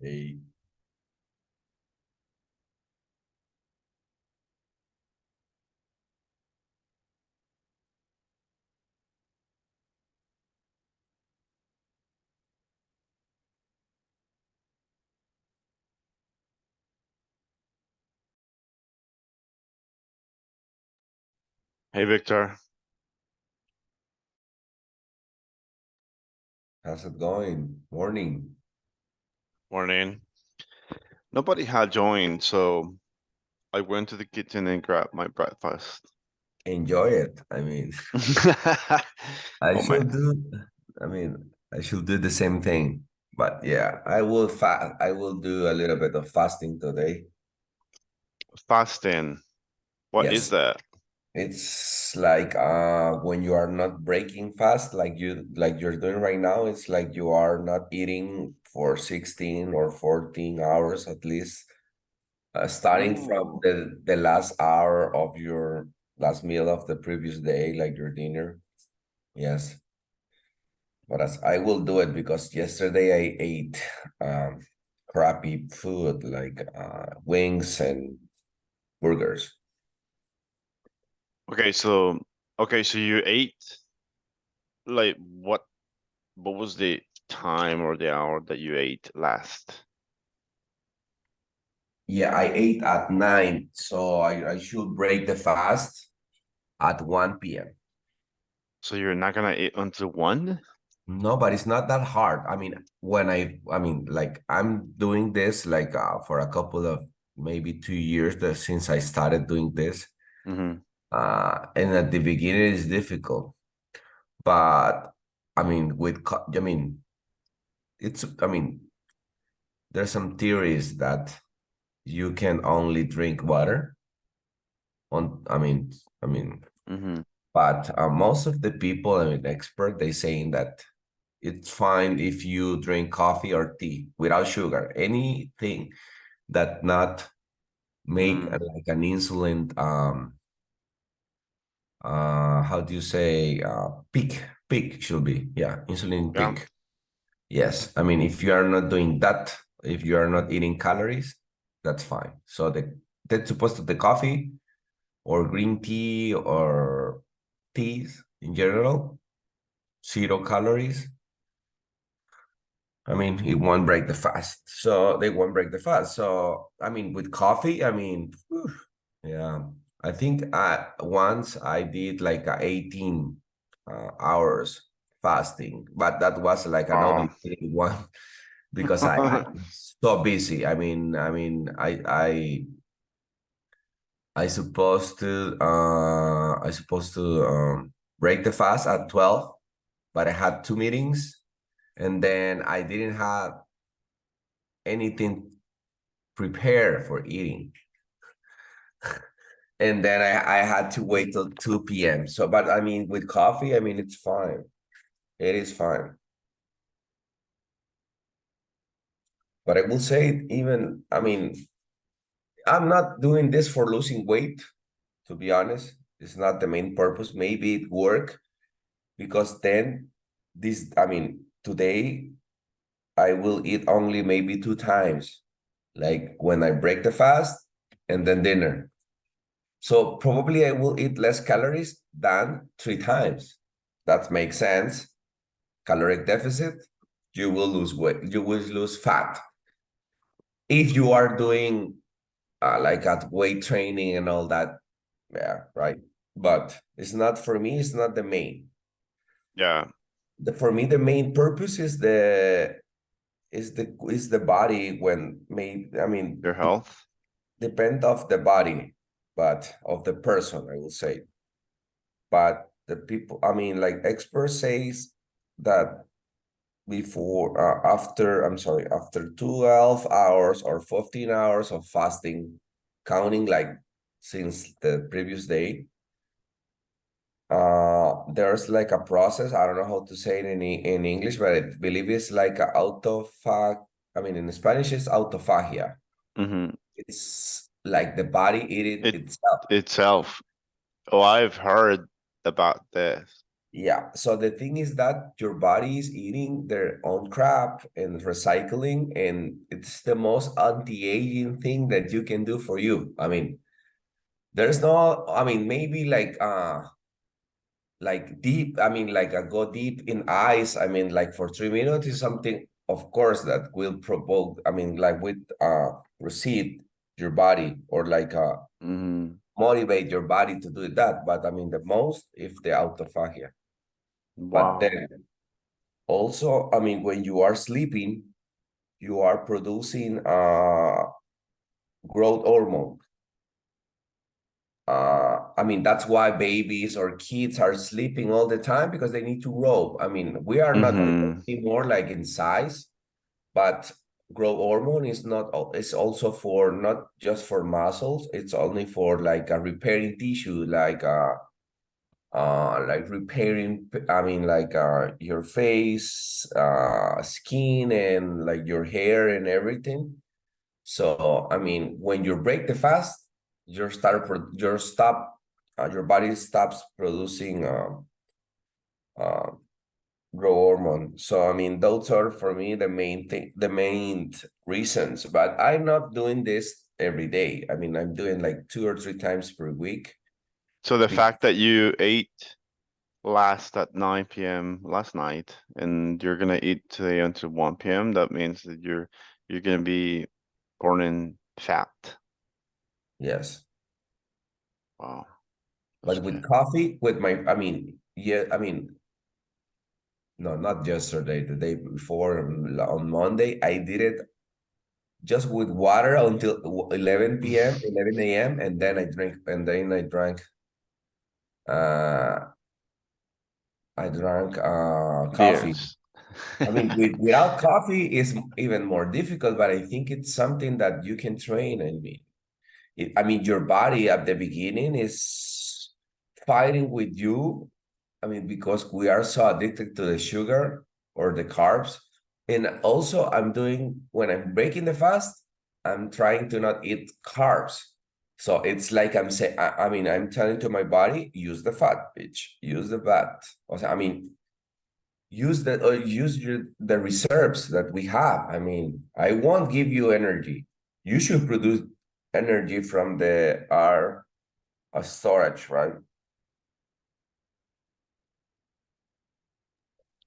Hey, Hey Victor, how's it going? Morning. morning. Nobody had joined, so I went to the kitchen and grabbed my breakfast. Enjoy it. I Oh man, should do, I should do the same thing. But yeah, I will do a little bit of fasting today. fasting. What is Yes. that? It's like when you are not breaking fast like you're doing right now, it's like you are not eating for 16 or 14 hours at least. Starting from Ooh. the last hour of your last meal of the previous day, like your dinner. Yes, but as I will do it because yesterday I ate crappy food like wings and burgers. Okay, so you ate like what was the time or the hour that you ate last? Yeah, I ate at 9, so I should break the fast at 1 p.m. So you're not gonna eat until 1? No, but it's not that hard. Like I'm doing this like for a couple of maybe 2 years since I started doing this. Mm-hmm. And at the beginning it's difficult, but it's there's some theories that you can only drink water on. I mean, Mm-hmm. but most of the people, expert, they saying that it's fine if you drink coffee or tea without sugar, anything that not make Mm. like an insulin how do you say peak should be, yeah, insulin Yeah. peak. Yes, if you are not doing that, if you are not eating calories, that's fine. So that's supposed to the coffee or green tea or teas in general, 0 calories. It won't break the fast. So they won't break the fast. So with coffee, whew, yeah, I think once I did like 18 hours fasting, but that was like an Oh. obligated one because I'm so busy. I supposed to break the fast at 12, but I had 2 meetings and then I didn't have anything prepared for eating. And then I had to wait till 2 p.m. So, but with coffee, it's fine. It is fine. But I will say, even, I'm not doing this for losing weight, to be honest. It's not the main purpose. Maybe it work because then today I will eat only maybe 2 times, like when I break the fast and then dinner. So probably I will eat less calories than 3 times. That makes sense. Caloric deficit, you will lose weight, you will lose fat. If you are doing like at weight training and all that, yeah, right. But it's not for me, it's not the main. Yeah, For me, the main purpose is the body when made, your health. depend of the body, but of the person, I will say. But the people, like experts says that before after I'm sorry, after 12 hours or 15 hours of fasting, counting like since the previous day, there's like a process. I don't know how to say it in English, but I believe it's like a autophag. In Spanish it's autophagia. Mm-hmm. It's like the body eating It itself. itself. Oh, I've heard about this. Yeah, so the thing is that your body is eating their own crap and recycling, and it's the most anti-aging thing that you can do for you. I mean, there's no, I mean, maybe like deep, I mean, like a go deep in ice. I mean, like for 3 minutes is something, of course, that will provoke, I mean, like with receipt your body or like Mm-hmm. motivate your body to do that. But I mean, the most if the autophagia. But Wow. then also, I mean, when you are sleeping, you are producing growth hormone. I mean, that's why babies or kids are sleeping all the time because they need to grow. I mean, we are not growing Mm-hmm. anymore like in size, but growth hormone is not, it's also for not just for muscles, it's only for like a repairing tissue, like repairing, I mean, like your face, skin, and like your hair and everything. So I mean, when you break the fast, your body stops producing uh growth hormone. So I mean, those are for me the main thing, the main reasons. But I'm not doing this every day. I mean, I'm doing like 2 or 3 times per week. So the fact that you ate last at 9 p.m. last night and you're gonna eat today until 1 p.m., that means that you're gonna be burning fat. Yes. Wow. But with Okay. coffee, with my, I mean, yeah, I mean, no, not yesterday, the day before on Monday, I did it just with water until 11 p.m., 11 a.m., and then uh I drank coffee. Beers. I mean, without coffee is even more difficult, but I think it's something that you can train. I mean, your body at the beginning is fighting with you. I mean, because we are so addicted to the sugar or the carbs. And also, when I'm breaking the fast, I'm trying to not eat carbs. So it's like I'm saying, I mean, I'm telling to my body, use the fat, bitch, use the fat. I mean, the reserves that we have. I mean, I won't give you energy. You should produce energy from the our storage, right?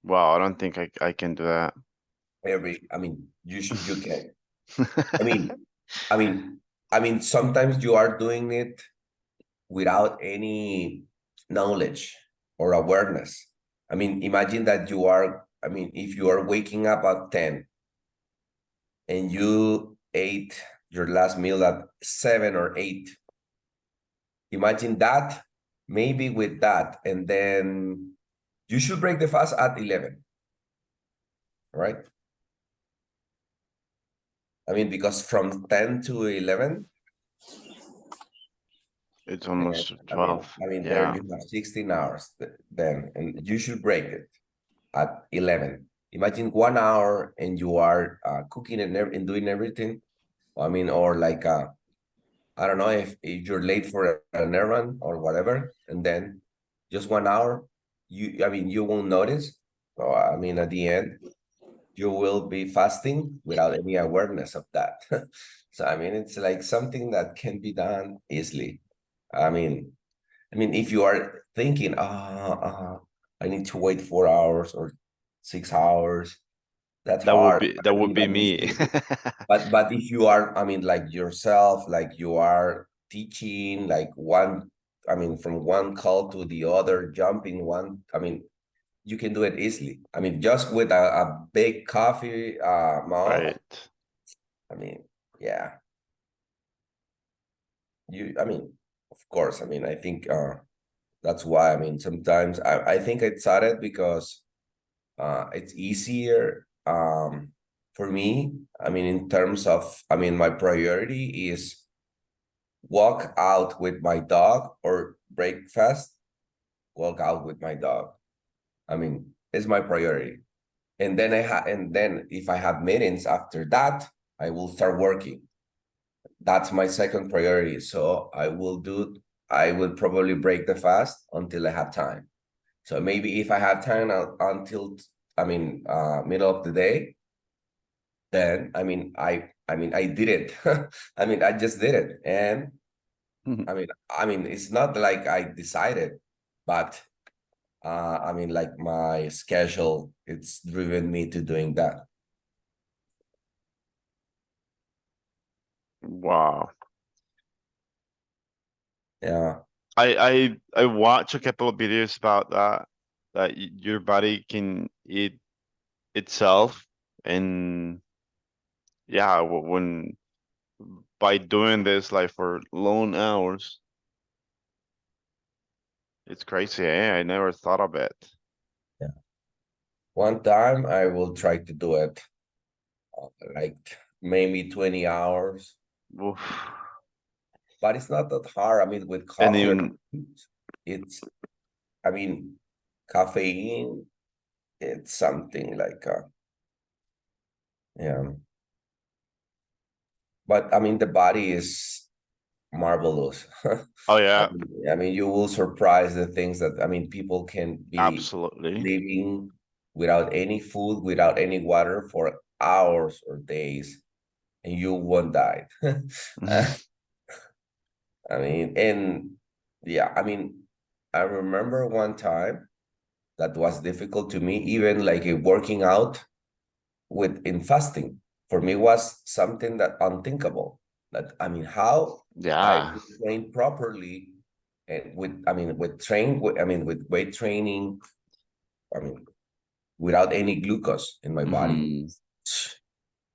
Wow, I don't think I can do that. I mean, you can. I mean, I mean, I mean, sometimes you are doing it without any knowledge or awareness. I mean, imagine that I mean, if you are waking up at 10 and you ate your last meal at 7 or 8, imagine that, maybe with that, and then you should break the fast at 11, right? I mean, because from 10 to 11, It's and almost 12. there Yeah. you have 16 hours then, and you should break it at 11. Imagine 1 hour and you are cooking and doing everything. I mean, or like, I don't know if you're late for an errand or whatever, and then just 1 hour, I mean, you won't notice. So, I mean, at the end, you will be fasting without any awareness of that. So, I mean, it's like something that can be done easily. I mean, if you are thinking, I need to wait 4 hours or 6 hours, that's hard. That I would mean, be but me. but if you are, I mean, like yourself, like you are teaching, like I mean, from one call to the other, jumping one, I mean, you can do it easily. I mean, just with a big coffee mug. Right. I mean, yeah, I mean, of course, I mean, I think that's why, I mean, sometimes I think I started because it's easier for me. I mean, in terms of, I mean, my priority is walk out with my dog or breakfast, walk out with my dog. I mean, it's my priority. And then if I have meetings after that, I will start working. That's my second priority. So I will probably break the fast until I have time. So maybe if I have time until middle of the day, then I did it. I mean, I just did it. And it's not like I decided, but like my schedule, it's driven me to doing that. Wow. Yeah. I watch a couple of videos about that, your body can eat itself, and yeah, when by doing this like for long hours, it's crazy, eh? I never thought of it. Yeah. One time I will try to do it like maybe 20 hours, Oof. but it's not that hard. I mean, with And coffee, even it's, I mean, caffeine, it's something like, yeah. But I mean, the body is marvelous. oh yeah, You will surprise the things that, people can be absolutely. living without any food, without any water for hours or days, and you won't die. And yeah, I remember one time that was difficult to me, even like working out in fasting. For me was something that unthinkable. That how I Yeah. would train properly and with weight training, I mean, without any glucose in my body. Hmm.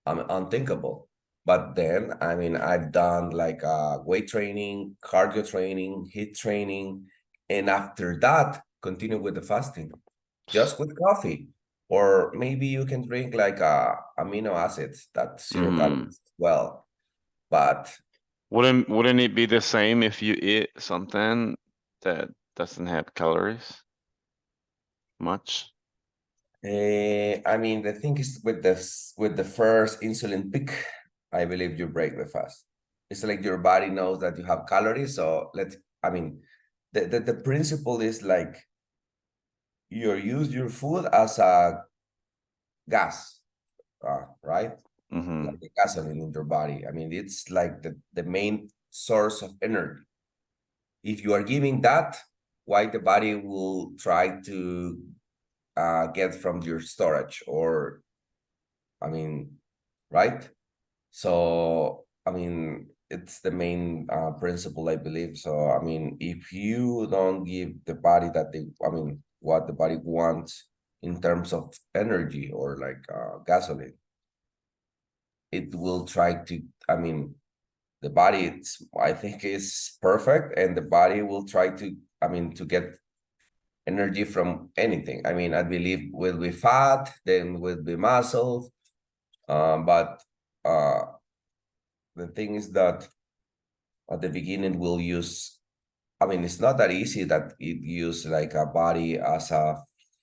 Unthinkable. But then, I've done like weight training, cardio training, HIIT training, and after that, continue with the fasting, just with coffee. Or maybe you can drink like amino acids, that's 0 calories Hmm. as well. But Wouldn't it be the same if you eat something that doesn't have calories much? the thing is with the first insulin peak, I believe you break the fast. It's like your body knows that you have calories, so the principle is like you use your food as a gas, right? Hmm. Like a gasoline in your body. It's like the main source of energy. If you are giving that, why the body will try to get from your storage or right? So, it's the main principle, I believe. So, if you don't give the body what the body wants in terms of energy or like gasoline, it will try to, the body, I think is perfect, and the body will try to, to get energy from anything. I believe will be fat, then will be muscle, but uh, the thing is that at the beginning we'll use, it's not that easy that it use like a body as a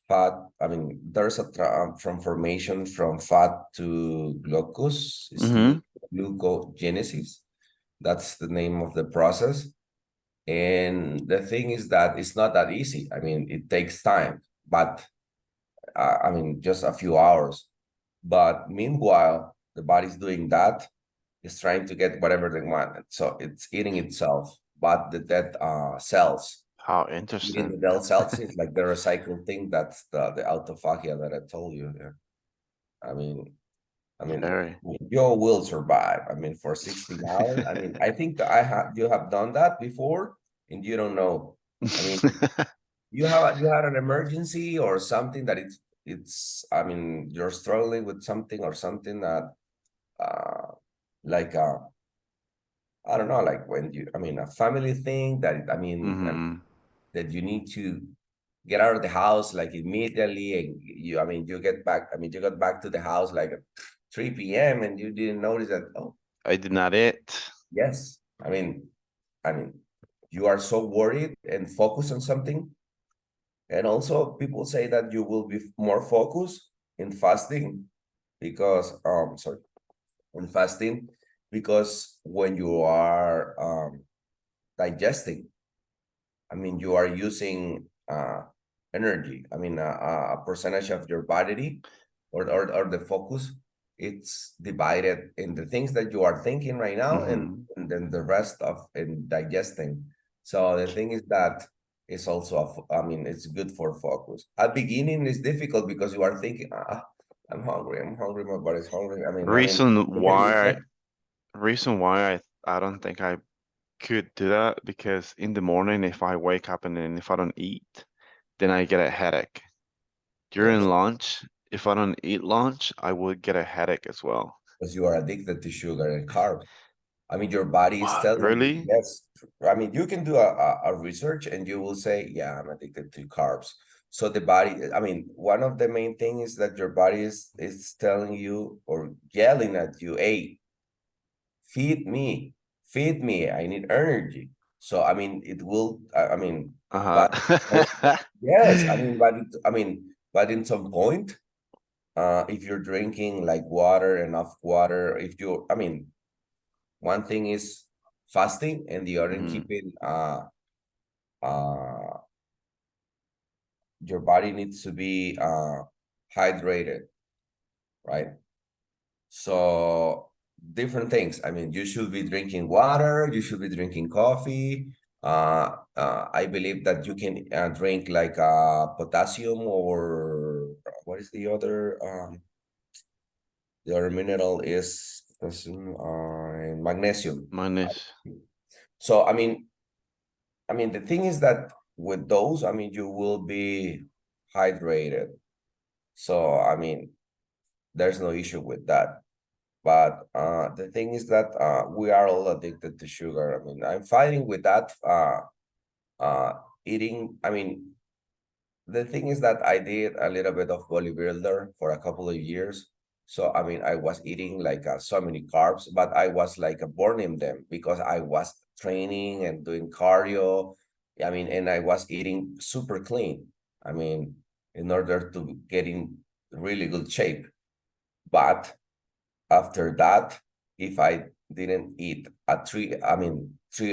fat. There's a transformation from fat to glucose. It's Hmm. glucogenesis. That's the name of the process. And the thing is that it's not that easy. It takes time, but just a few hours. But meanwhile, the body's doing that, is trying to get whatever they want. So it's eating itself, but the dead cells, How eating the interesting. dead cells is like the recycled thing. That's the autophagia that I told you. Yeah. I mean, I mean, Very. you will survive. For 16 hours. I think that you have done that before, and you don't know. I mean, you had an emergency or something that you're struggling with something or something that like I don't know, like when a family thing that Hmm. that you need to get out of the house like immediately, and you get back. You got back to the house like at 3 p.m. and you didn't notice that. Oh, I did not eat. yes. I mean, you are so worried and focused on something, and also people say that you will be more focused in fasting because sorry, in fasting because when you are digesting, you are using energy. I mean, a percentage of your body or the focus, it's divided in the things that you are thinking right now, and then the rest of in digesting. So the thing is that it's also, I mean, it's good for focus. At beginning, it's difficult because you are thinking, I'm hungry, my body's hungry. Reason You can do why, that. reason why I don't think I could do that because in the morning, if I wake up and then if I don't eat, then I get a headache. During Yes, lunch, if I don't eat lunch, I would get a headache as well. because you are addicted to sugar and carbs. I mean, your body is What? telling you, Really? yes. I mean, you can do a research and you will say, yeah, I'm addicted to carbs. So the body, I mean, one of the main things is that your body is telling you or yelling at you, hey, feed me, I need energy. So, I mean, it will, I mean, but Uh-huh. yes, I mean, but in some point, if you're drinking like water, enough water, if you, I mean, one thing is fasting and the other Mhm. keeping uh your body needs to be hydrated, right? So different things. I mean, you should be drinking water, you should be drinking coffee. I believe that you can drink like potassium or what is the other mineral is potassium and magnesium. Minus. So I mean, the thing is that with those, I mean, you will be hydrated. So, I mean, there's no issue with that. But the thing is that we are all addicted to sugar. I mean, I'm fighting with that uh, eating. I mean, the thing is that I did a little bit of bodybuilder for a couple of years. So, I mean, I was eating like so many carbs, but I was like burning them because I was training and doing cardio. I mean, and I was eating super clean. I mean, in order to get in really good shape. But after that, if I didn't eat at 3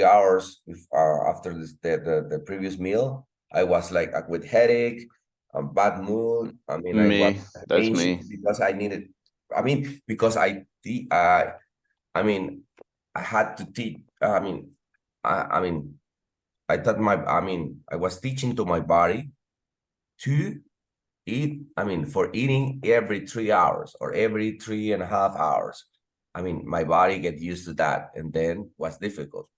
hours after the previous meal, I was like with headache, bad mood. I mean, I was Me. That's anxious me. because I needed. I mean, because I mean, I had to teach. I mean, I thought I was teaching to my body to eat, I mean, for eating every 3 hours or every 3.5 hours. I mean, my body get used to that, and then was difficult.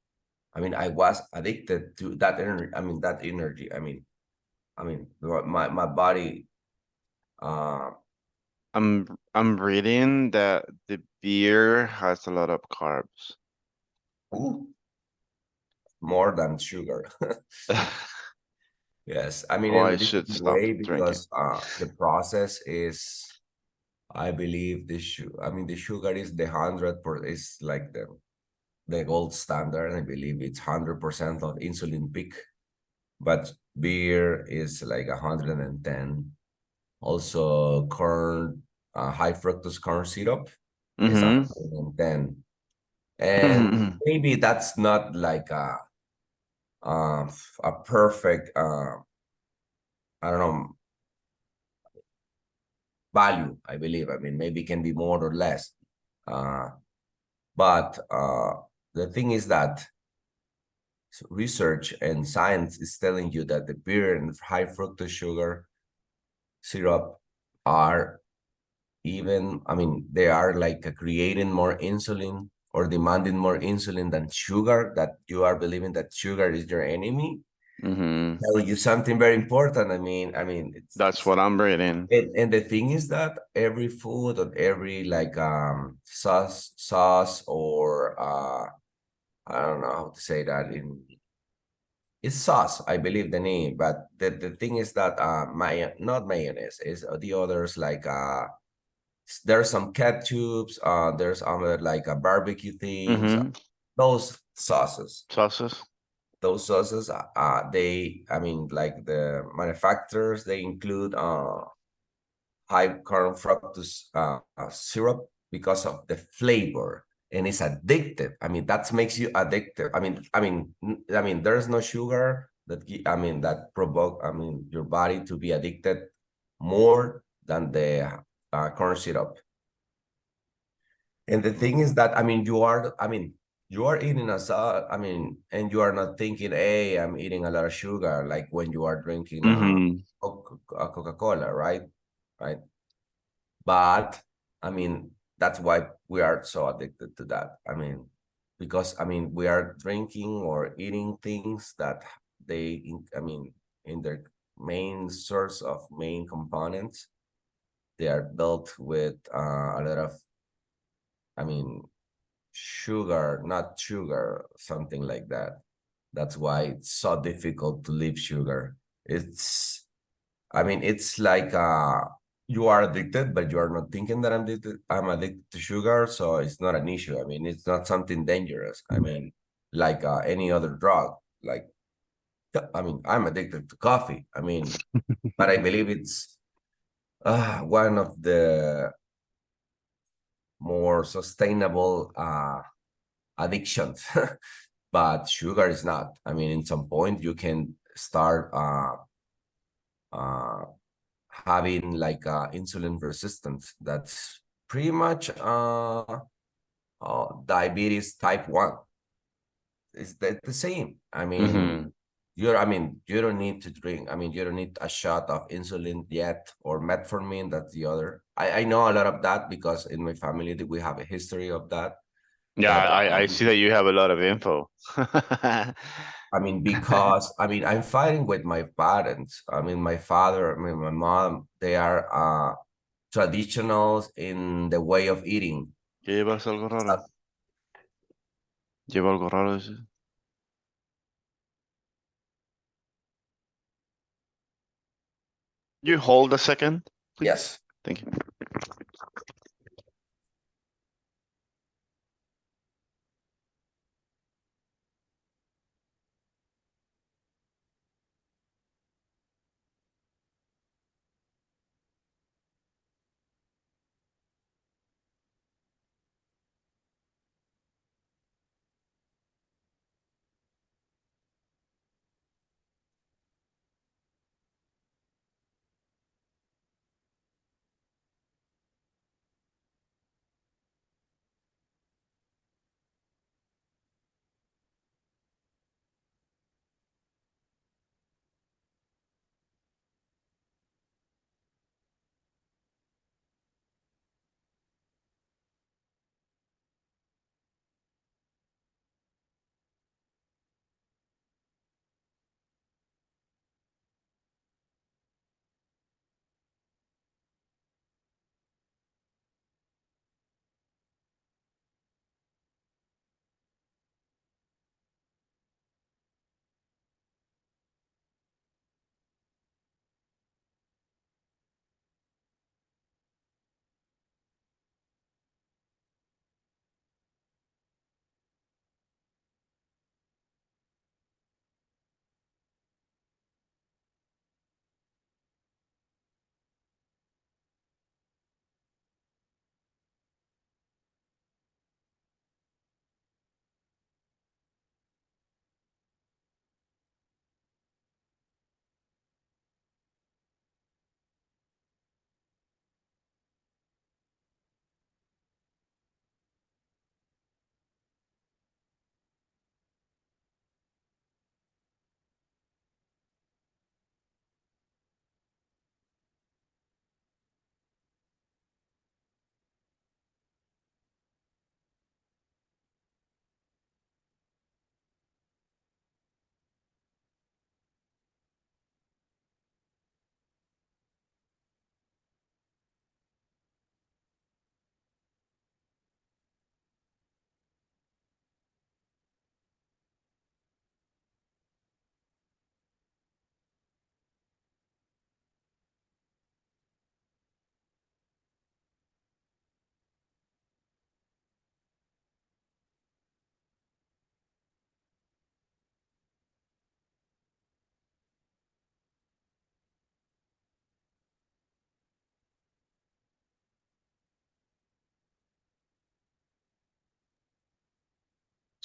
I mean, I was addicted to that energy. I mean, that energy. My body. Uh, I'm reading that the beer has a lot of carbs. ooh, more than sugar. Yes, I mean, Oh, in a I should different stop way drinking. because the process is. I believe the sugar is the 100 is like the gold standard. I believe it's 100% of insulin peak, but beer is like 110. Also, high fructose corn syrup is Mm-hmm. 110. And maybe that's not like uh, a perfect, I don't know, value, I believe. I mean, maybe it can be more or less. Uh, but the thing is that research and science is telling you that the beer and high fructose sugar syrup are they are like creating more insulin or demanding more insulin than sugar, that you are believing that sugar is your enemy. Mm-hmm. Tell you something very important. That's what I'm reading. And the thing is that every food or every like sauce or I don't know how to say that in it's sauce, I believe the name, but the thing is that not mayonnaise, is the others like there's some ketchups, there's other like barbecue things, Mm-hmm. those sauces. Sauces. Those sauces, like the manufacturers, they include high corn fructose syrup because of the flavor, and it's addictive. I mean, that makes you addictive. There's no sugar. I mean, that provoke, I mean, your body to be addicted more than the corn syrup. And the thing is that, I mean, you are eating I mean, and you are not thinking, hey, I'm eating a lot of sugar, like when you are drinking Mm-hmm. Coca-Cola, right? Right. But I mean, that's why we are so addicted to that. I mean, because I mean, we are drinking or eating things that I mean, in their main source of main components, they are built with a lot of, I mean, sugar, not sugar, something like that. That's why it's so difficult to leave sugar. I mean, it's like you are addicted, but you are not thinking that I'm addicted to sugar, so it's not an issue. I mean, it's not something dangerous. I mean, like any other drug. Like, I mean, I'm addicted to coffee. I mean, but I believe it's one of the more sustainable addictions. But sugar is not. I mean, in some point you can start uh, having like insulin resistance. That's pretty much diabetes type 1. Is that the same? I mean, Mm-hmm. you don't need to drink. I mean, you don't need a shot of insulin yet or metformin. That's the other. I know a lot of that because in my family we have a history of that. Yeah, But I see that you have a lot of info. I mean, because I mean, I'm fighting with my parents. I mean, my father, I mean, my mom, they are traditionals in the way of eating. ¿Qué llevas algo raro? Llevo algo raro ese. You hold a second, please. Yes. Thank you.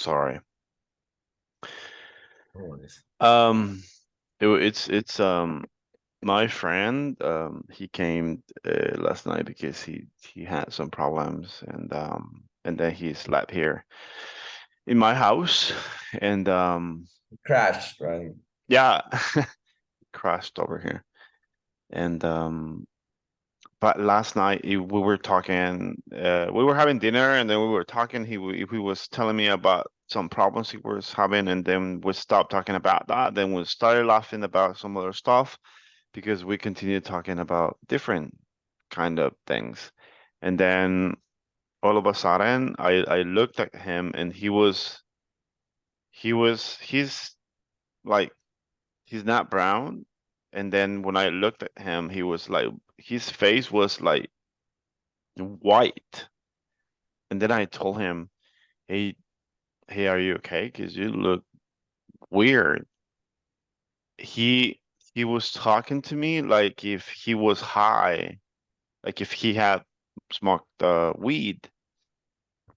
Sorry. No worries. Um, It's my friend, he came last night because he had some problems, and then he slept here in my house, and Crashed, right? yeah, crashed over here, and but last night we were talking, we were having dinner, and then we were talking. He was telling me about some problems he was having, and then we stopped talking about that. Then we started laughing about some other stuff because we continued talking about different kind of things. And then all of a sudden, I looked at him, and he's like, he's not brown. And then when I looked at him, he was like, his face was like white. And then I told him, hey, hey, are you okay? Because you look weird. He he was talking to me like if he was high, like if he had smoked weed.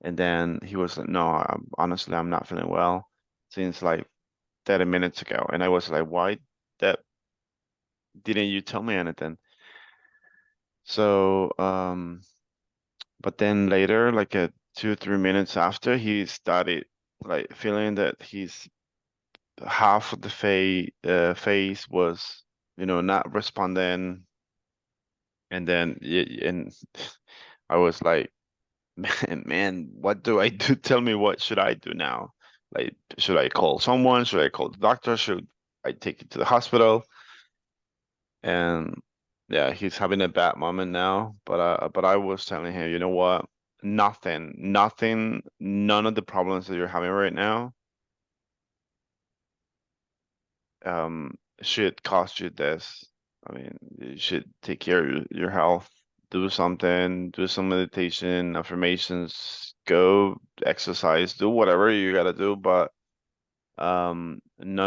And then he was like, no, honestly, I'm not feeling well since like 30 minutes ago. And I was like, why that didn't you tell me anything? So, but then later, like 2, 3 minutes after, he started like feeling that his half of the face was, not responding. And then, and I was like, man, what do I do? Tell me, what should I do now? Like, should I call someone? Should I call the doctor? Should I take it to the hospital? And yeah, he's having a bad moment now. But I was telling him, you know what? Nothing, none of the problems that you're having right now, should cost you this. I mean, you should take care of your health, do something, do some meditation, affirmations, go exercise, do whatever you gotta do, but none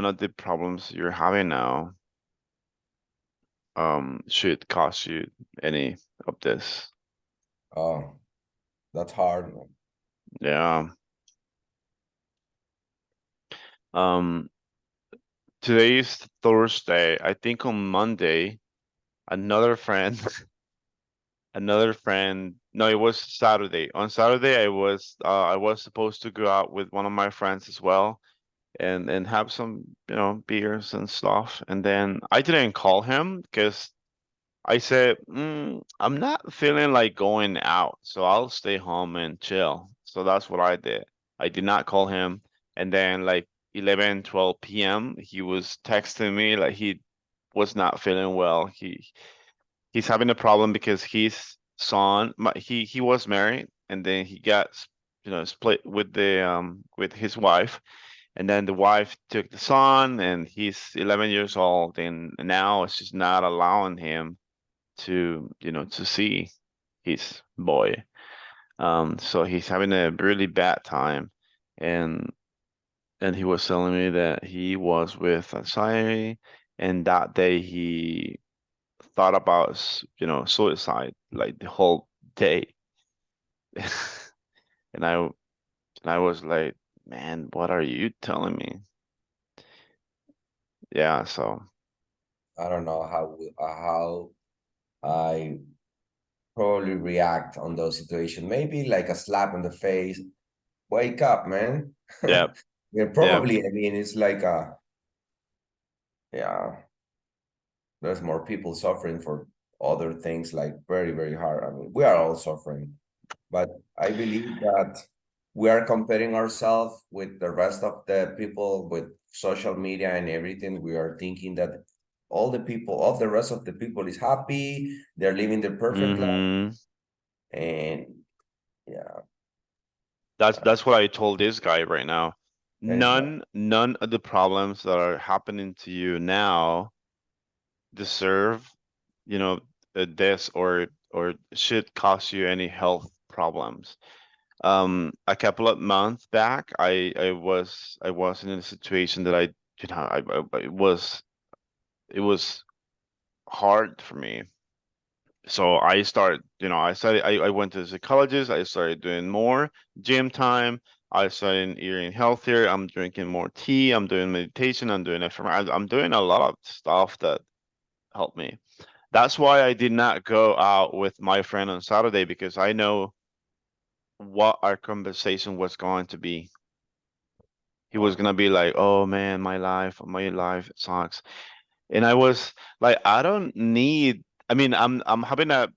of the problems you're having now should cost you any of this. Oh, that's hard, man. Yeah. Um, today is Thursday. I think on Monday, another friend another friend, no, it was Saturday. On Saturday, I was supposed to go out with one of my friends as well, and have some, beers and stuff. And then I didn't call him because I said, I'm not feeling like going out, so I'll stay home and chill. So that's what I did. I did not call him. And then like 11, 12 p.m., he was texting me like he was not feeling well. He's having a problem because his son, he was married, and then he got, split with with his wife. And then the wife took the son, and he's 11 years old, and now it's just not allowing him to, to see his boy. So he's having a really bad time. And he was telling me that he was with anxiety, and that day he thought about, suicide like the whole day. And I was like, man, what are you telling me? Yeah, so I don't know how I probably react on those situations. Maybe like a slap in the face. Wake up, man. yeah, Yeah, yeah. probably. I mean, it's like yeah, there's more people suffering for other things like very, very hard. I mean, we are all suffering, but I believe that we are comparing ourselves with the rest of the people with social media and everything. We are thinking that all the people, all the rest of the people is happy, they're living their perfect life, Mm-hmm. and yeah, That's what I told this guy right now. and it's not. None of the problems that are happening to you now deserve, you know, this, or should cause you any health problems. A couple of months back, I was in a situation that it was hard for me. So I went to the psychologist. I started doing more gym time. I started eating healthier. I'm drinking more tea. I'm doing meditation. I'm doing exercise. I'm doing a lot of stuff that helped me. That's why I did not go out with my friend on Saturday, because I know what our conversation was going to be. He was Oh, gonna be like, "Oh man, my life sucks," and I was like, "I don't need. I mean, I'm having a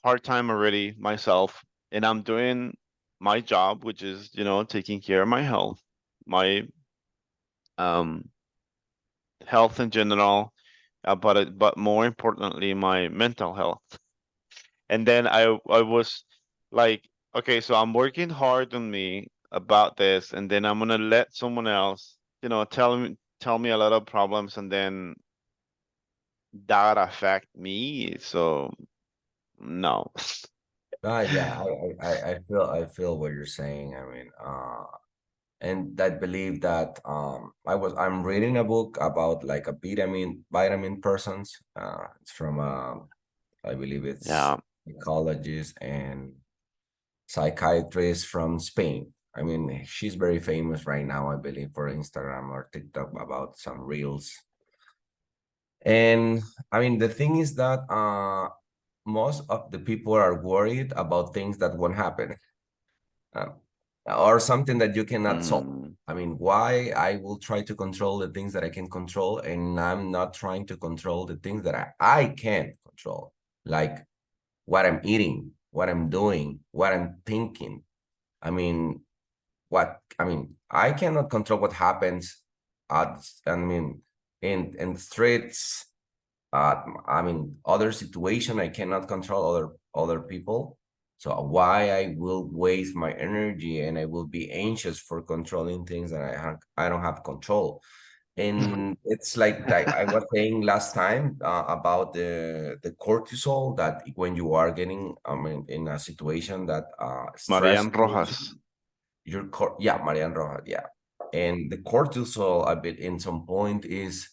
hard time already myself, and I'm doing my job, which is, taking care of my health, my um health in general, but more importantly, my mental health." And then I was like, okay, so I'm working hard on me about this, and then I'm gonna let someone else, tell me a lot of problems, and then that affect me. So no. yeah, I feel what you're saying. I mean, and I believe that I'm reading a book about like a vitamin persons. It's from I believe it's Yeah. psychologist and psychiatrist from Spain. I mean, she's very famous right now, I believe, for Instagram or TikTok about some reels. And I mean, the thing is that most of the people are worried about things that won't happen, uh, or something that you cannot solve. Mm. I mean, why I will try to control the things that I can control, and I'm not trying to control the things that I can't control, like what I'm eating, what I'm doing, what I'm thinking. I mean, I cannot control what happens I mean, in the streets. I mean, other situation I cannot control other people. So why I will waste my energy and I will be anxious for controlling things that I don't have control. And it's like I was saying last time about the cortisol, that when you are getting in a situation that stress Marian Rojas. yeah, Marian Rojas, yeah. And the cortisol a bit in some point is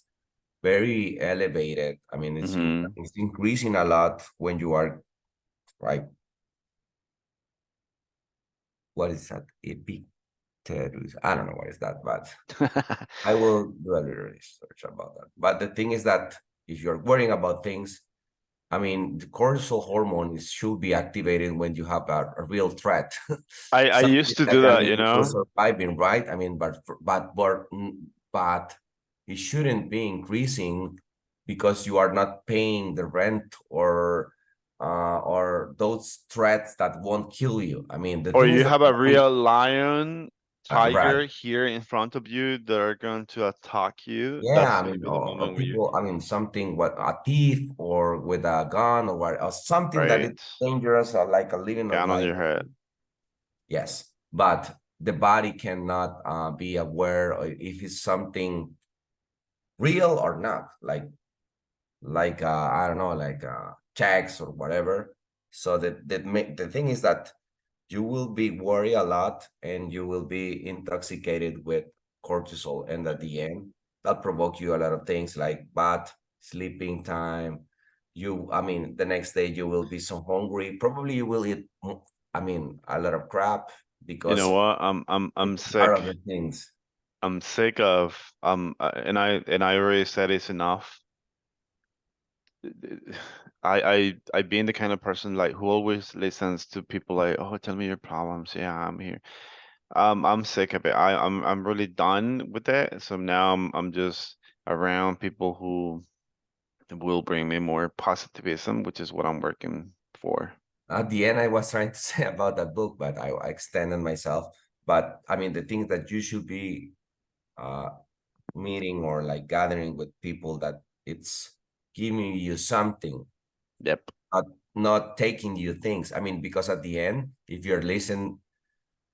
very elevated. I mean, Hmm. it's increasing a lot when you are like, what is that? Epictetus. I don't know what is that, but I will do a little research about that. But the thing is that if you're worrying about things, I mean, the cortisol hormone should be activated when you have a real threat. I Something used to like, do I that, mean, you're surviving, right? I mean, but it shouldn't be increasing because you are not paying the rent or those threats that won't kill you. I mean, the Or thing is you that have a real lion, right. tiger here in front of you that are going to attack you. Yeah, That's I gonna mean, be the or moment where you, people, I mean, something with a thief or with a gun or something that is right, dangerous, or like a living or gun on life. your head. Yes, but the body cannot be aware if it's something real or not, like I don't know, like checks or whatever. So the thing is that you will be worried a lot and you will be intoxicated with cortisol, and at the end that provoke you a lot of things like bad sleeping time. I mean, the next day you will be so hungry, probably you will eat I mean, a lot of crap You know because what? I'm it's part of sick. the things. I'm sick of and I already said it's enough. I being the kind of person like who always listens to people like, oh, tell me your problems. Yeah, I'm here. I'm sick of it. I'm really done with it. So now I'm just around people who will bring me more positivism, which is what I'm working for. At the end, I was trying to say about that book, but I extended myself. But I mean, the things that you should be uh, meeting or like gathering with people that it's giving you something, Yep. not taking you things. I mean, because at the end, if you're listen,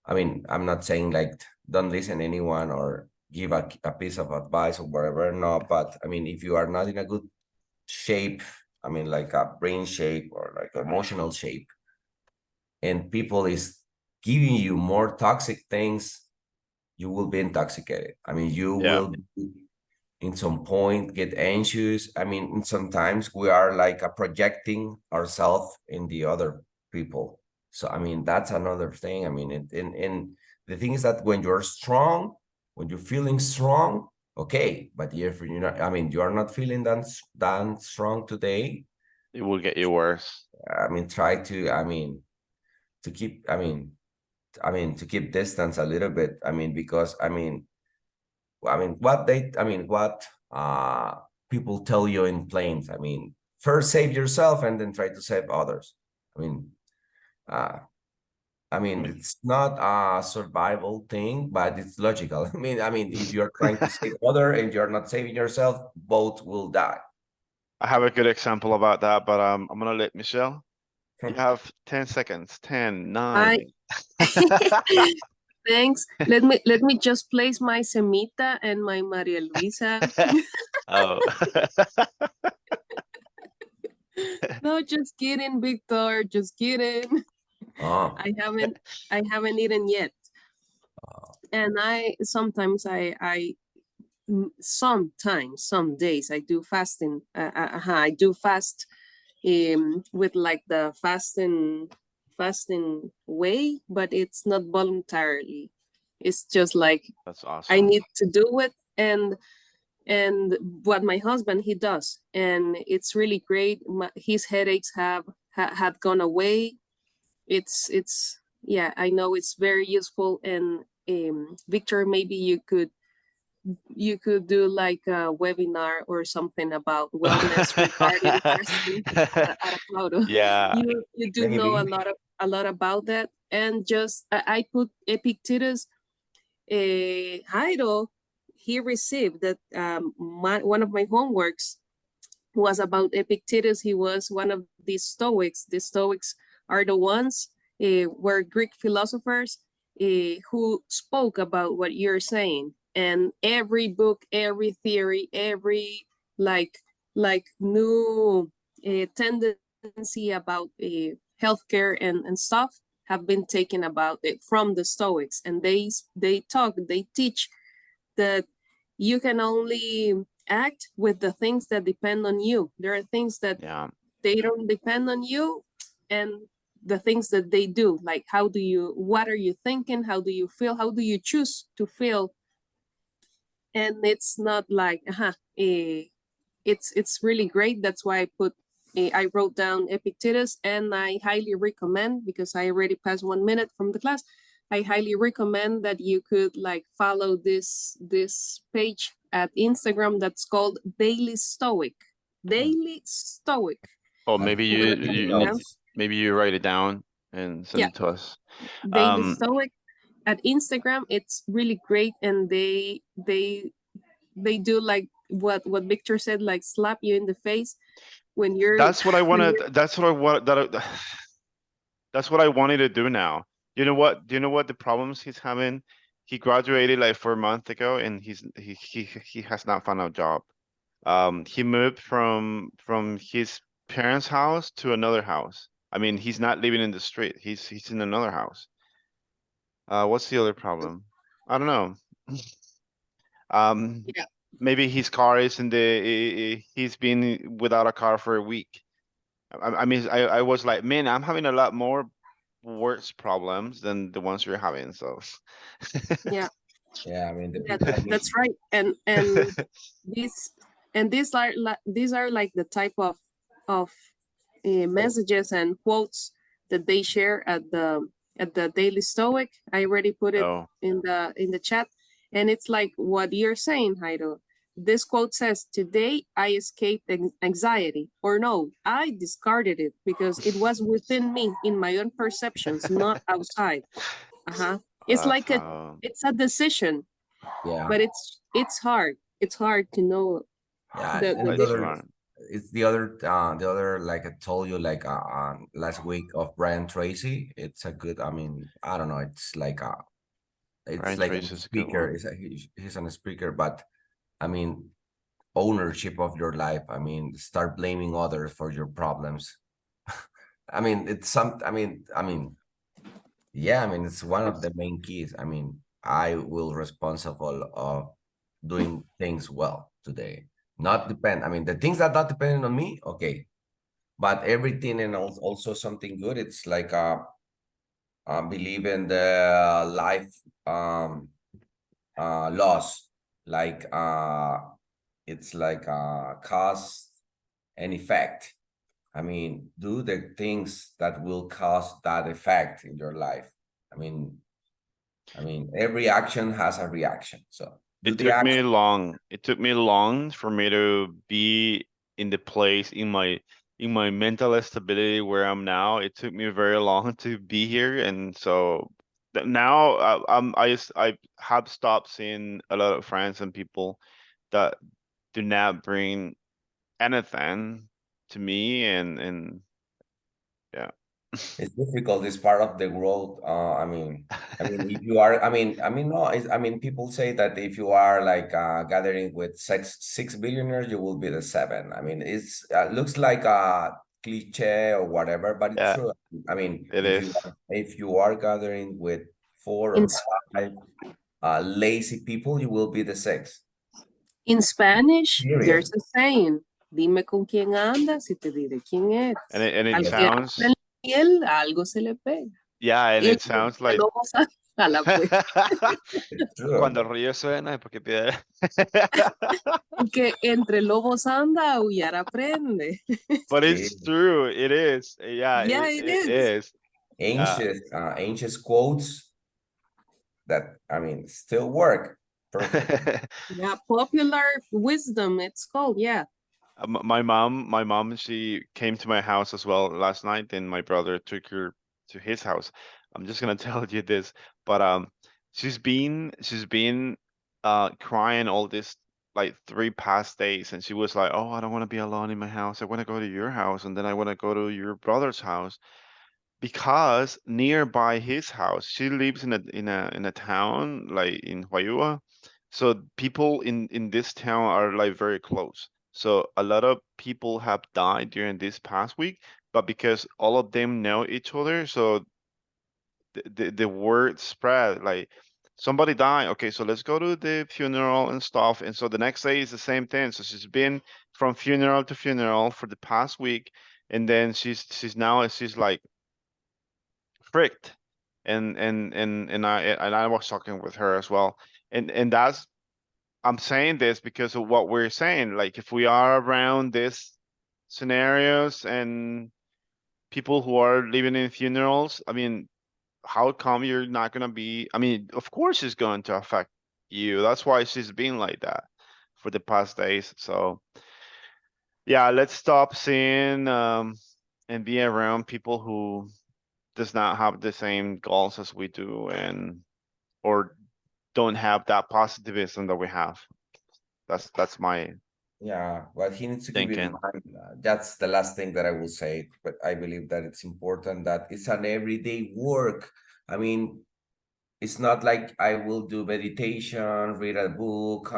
I mean, I'm not saying like don't listen anyone or give a piece of advice or whatever. No, but I mean, if you are not in a good shape, I mean, like a brain shape or like emotional shape, and people is giving you more toxic things, you will be intoxicated. I mean, you Yeah. will in some point get anxious. I mean, sometimes we are like projecting ourselves in the other people. So I mean, that's another thing. I mean, and The thing is that when you're strong, when you're feeling strong, okay, but if you're not, I mean, you are not feeling that strong today, It will get you worse. I mean, try to, I mean, to keep, to keep distance a little bit. I mean, because what people tell you in planes. I mean, first save yourself and then try to save others. It's not a survival thing, but it's logical. I mean, if you're trying to save other and you're not saving yourself, both will die. I have a good example about that, but I'm gonna let Michelle. You have 10 seconds. 10, 9. Thanks. Let me just place my Semita and my Maria Luisa. Oh. No, just kidding, Victor. Just kidding. Oh, I haven't eaten yet. And sometimes, some days I do fasting. I do fast with like the fasting way, but it's not voluntarily. It's just like That's awesome. I need to do it, and what my husband he does, and it's really great. His headaches had gone away. It's yeah, I know it's very useful. And Victor, maybe you could do like a webinar or something about wellness regarding fasting at Aplaudo. Yeah. You do know a lot about that. And just I put Epictetus. Jairo, he received that one of my homeworks was about Epictetus. He was one of the Stoics. The Stoics are the ones were Greek philosophers who spoke about what you're saying. And every book, every theory, every like new tendency about healthcare and stuff have been taken about it from the Stoics. And they teach that you can only act with the things that depend on you. There are things that they don't depend on you, and the things that they do, like what are you thinking, how do you feel, how do you choose to feel. And it's not like it's really great. That's why I wrote down Epictetus, and I highly recommend, because I already passed 1 minute from the class, I highly recommend that you could like follow this page at Instagram that's called Daily Stoic. Daily Stoic. Oh, maybe you write it down and send it to us. Daily Stoic at Instagram. It's really great, and they do like what Victor said, like slap you in the face when you're. That's what I wanted. That's what I wanted to do now. You know what? Do you know what the problems he's having? He graduated like 4 months ago, and he has not found a job. He moved from his parents' house to another house. I mean, he's not living in the street. He's in another house. What's the other problem? I don't know. Maybe his car is he's been without a car for a week. I mean, I was like, man, I'm having a lot more worse problems than the ones you're having. So yeah. I mean, that's right. And these are like the type of messages and quotes that they share at the Daily Stoic. I already put it in the chat, and it's like what you're saying, Jairo. This quote says, "Today I escaped anxiety," or no, I discarded it because it was within me, in my own perceptions, not outside. It's like it's a decision. But it's hard. It's hard to know. It's the other, like I told you, like last week of Brian Tracy. It's a good, I mean, I don't know, it's like a speaker. He's a speaker, but I mean, ownership of your life. I mean, start blaming others for your problems. I mean, it's one of the main keys. I mean, I will responsible of doing things well today. Not depend. I mean, the things that not depending on me, okay. But everything and also something good. It's like believe in the life laws, like it's like cause and effect. I mean, do the things that will cause that effect in your life. I mean, every action has a reaction. So do It the took action. me long. It took me long for me to be in the place in my mental stability where I'm now. It took me very long to be here, and so now I have stopped seeing a lot of friends and people that do not bring anything to me, and yeah. It's difficult. It's part of the world. If you are, no, people say that if you are like gathering with six billionaires, you will be the seven. I mean, it's looks like a cliche or whatever, but it's Yeah, true. I mean, it is. if you are gathering with four In or five lazy people, you will be the six. in Spanish, Period. there's a saying, dime con quién andas y te diré quién eres. And it Al que sounds, abre la miel, algo se le pega. yeah, and Y el it sounds que like no goza, jala pues. It's true. Cuando el río suena es porque pide. Que entre lobos anda, aullar aprende. But Sí. it's true. It is. Yeah, Yeah, it it is. Ancient quotes that still work perfect. Yeah, popular wisdom, it's called, yeah. My mom, she came to my house as well last night, and my brother took her to his house. I'm just gonna tell you this, but she's been crying all this like 3 past days, and she was like, "Oh, I don't want to be alone in my house. I want to go to your house, and then I want to go to your brother's house." Because nearby his house, she lives in a town like in Huayua. So people in this town are like very close. So a lot of people have died during this past week, but because all of them know each other, so the word spread like somebody died. Okay, so let's go to the funeral and stuff. And so the next day is the same thing. So she's been from funeral to funeral for the past week, and then she's like freaked, and I was talking with her as well, and that's I'm saying this because of what we're saying. Like if we are around these scenarios and people who are living in funerals, I mean, how come you're not gonna be? I mean, of course it's going to affect you. That's why she's been like that for the past days. So yeah, let's stop seeing and be around people who does not have the same goals as we do, and or don't have that positivism that we have. That's my Yeah, well, he needs to keep in thinking. mind. That's the last thing that I will say, but I believe that it's important that it's an everyday work. I mean, it's not like I will do meditation, read a book,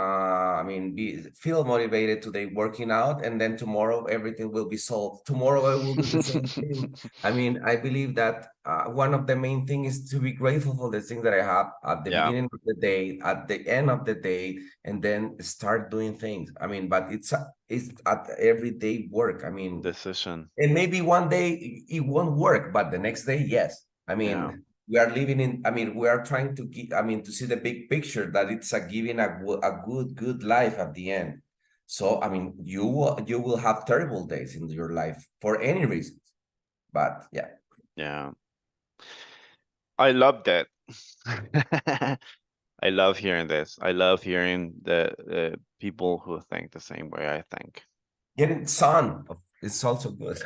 feel motivated today working out, and then tomorrow everything will be solved. Tomorrow I will do the same thing. I believe that one of the main things is to be grateful for the things that I have at the Yeah. beginning of the day, at the end of the day, and then start doing things. But it's at everyday work. Decision. And maybe one day it won't work, but the next day, yes. Yeah. We are living in, we are trying to to see the big picture that it's giving a good life at the end. So, you will have terrible days in your life for any reasons, but yeah. Yeah. I love that. I love hearing this. I love hearing the people who think the same way I think. Getting sun is also good.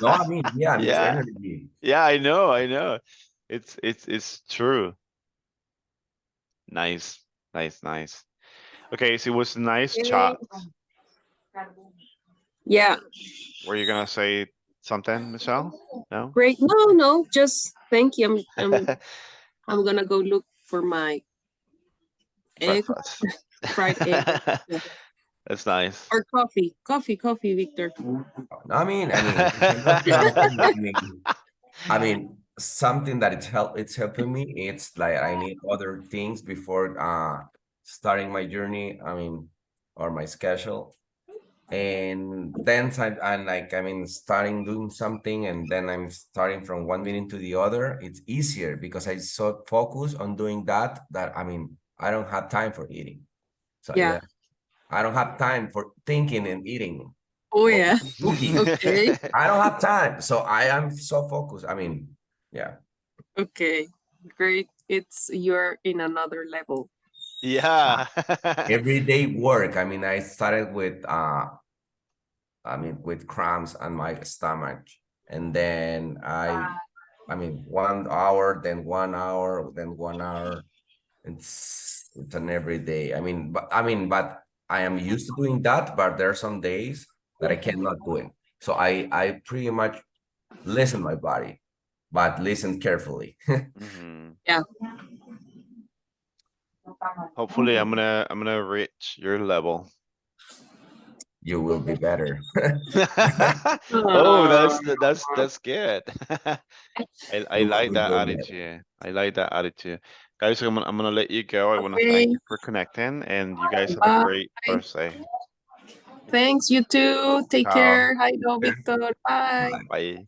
No, it's Yeah. energy. Yeah, I know. It's true. Nice. Okay, so it was a nice chat. Yeah, Were you gonna say something, Michelle? No? great. No, just thank you. I'm gonna go look for my egg, Breakfast. fried egg. Yeah. That's nice. Or coffee, Victor. Something that it's helping me. It's like I need other things before starting my journey. Or my schedule. And then I'm like, I mean, starting doing something, and then I'm starting from one meeting to the other. It's easier because I so focus on doing that I mean, I don't have time for eating. So Yeah. I don't have time for thinking and eating. Oh, or yeah. Cooking. Okay. I don't have time. So I am so focused. I mean, yeah. Okay. Great. You're in another level. Yeah. Everyday work. I mean, I started with with cramps on my stomach. And then I mean, 1 hour, then 1 hour, then 1 hour. It's an everyday. But I am used to doing that, but there are some days that I cannot do it. So I pretty much listen my body, but listen carefully. Mhm. Yeah. Hopefully I'm gonna reach your level. You will be better. Oh, Aw. that's good. I You will like be that doing better. attitude. I like that attitude. Guys, I'm gonna let you go. I wanna thank Okay. you for connecting, and you guys have a Bye. great birthday. Thanks, you too. Take Ciao. care. Hi, Victor. Bye. Bye. Bye.